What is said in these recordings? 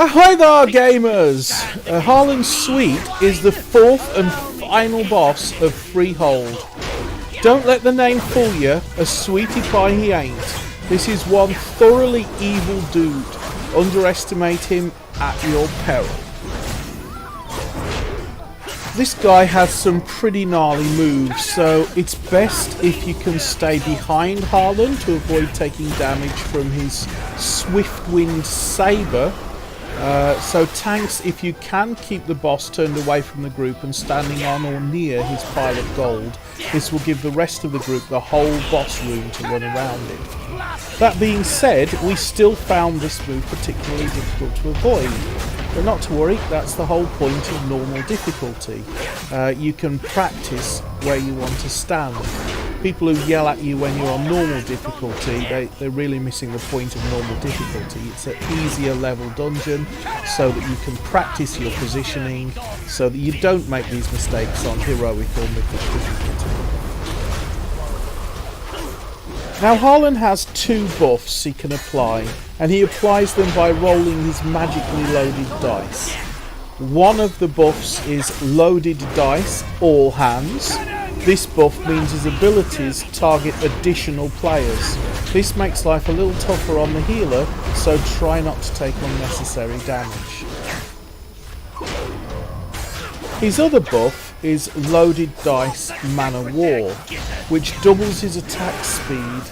Ahoy there, gamers! Harlan Sweete is the fourth and final boss of Freehold. Don't let the name fool you, a sweetie pie he ain't. This is one thoroughly evil dude. Underestimate him at your peril. This guy has some pretty gnarly moves, so it's best if you can stay behind Harlan to avoid taking damage from his swift-winged sabre. So tanks, if you can keep the boss turned away from the group and standing on or near his pile of gold, this will give the rest of the group the whole boss room to run around it. That being said, we still found this move particularly difficult to avoid. But not to worry, that's the whole point of normal difficulty. You can practice where you want to stand. People who yell at you when you're on normal difficulty, they're really missing the point of normal difficulty. It's an easier level dungeon so that you can practice your positioning so that you don't make these mistakes on heroic or mythic difficulty. Now Harlan has two buffs he can apply, and he applies them by rolling his magically loaded dice. One of the buffs is loaded dice, all hands. This buff means his abilities target additional players. This makes life a little tougher on the healer, so try not to take unnecessary damage. His other buff is loaded dice mana war, which doubles his attack speed,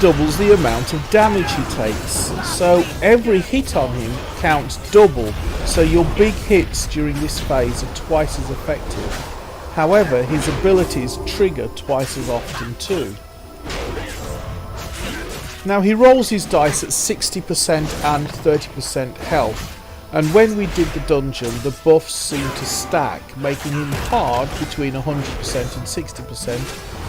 doubles the amount of damage he takes. So every hit on him counts double, so your big hits during this phase are twice as effective. However, his abilities trigger twice as often too. Now he rolls his dice at 60% and 30% health, and when we did the dungeon, the buffs seemed to stack, making him hard between 100% and 60%,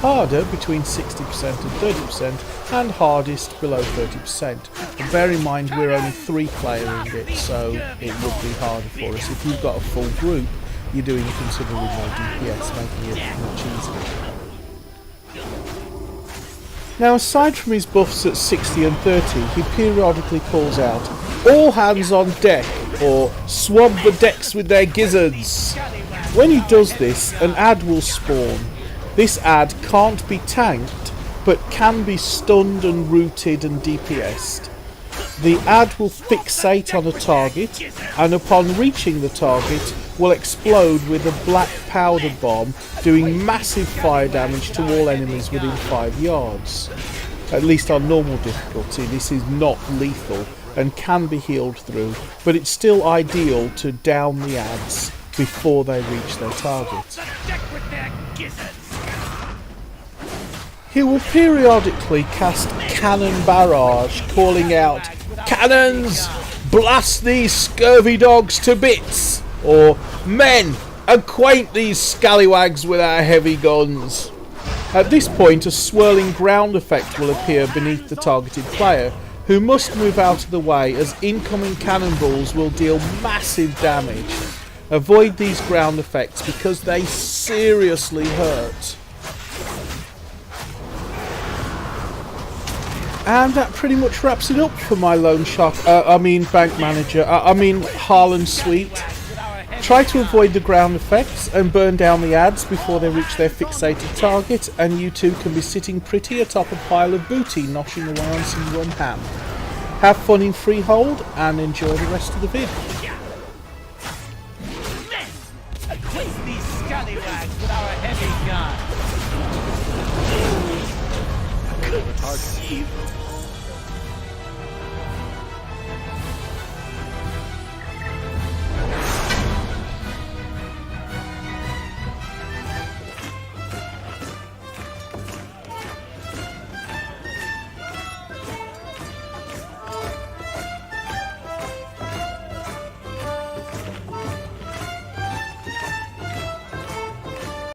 harder between 60% and 30%, and hardest below 30%. But bear in mind we're only 3-playering it, so it would be harder for us. If you've got a full group, you're doing considerably more DPS, making it much easier. Now, aside from his buffs at 60 and 30, he periodically calls out, "All hands on deck," or "Swab the decks with their gizzards." When he does this, an ad will spawn. This ad can't be tanked, but can be stunned and rooted and DPS'd. The ad will fixate on a target, and upon reaching the target, will explode with a black powder bomb, doing massive fire damage to all enemies within 5 yards. At least on normal difficulty, this is not lethal and can be healed through, but it's still ideal to down the ads before they reach their target. He will periodically cast Cannon Barrage, calling out, "Cannons! Blast these scurvy dogs to bits!" or "Men! Acquaint these scallywags with our heavy guns!" At this point, a swirling ground effect will appear beneath the targeted player, who must move out of the way as incoming cannonballs will deal massive damage. Avoid these ground effects because they seriously hurt. And that pretty much wraps it up for my loan shark, bank manager, Harlan Sweete. Try to avoid the ground effects and burn down the ads before they reach their fixated target, and you two can be sitting pretty atop a pile of booty noshing away on some rum ham. Have fun in Freehold and enjoy the rest of the vid. Acquaint these scallywags with our heavy gun.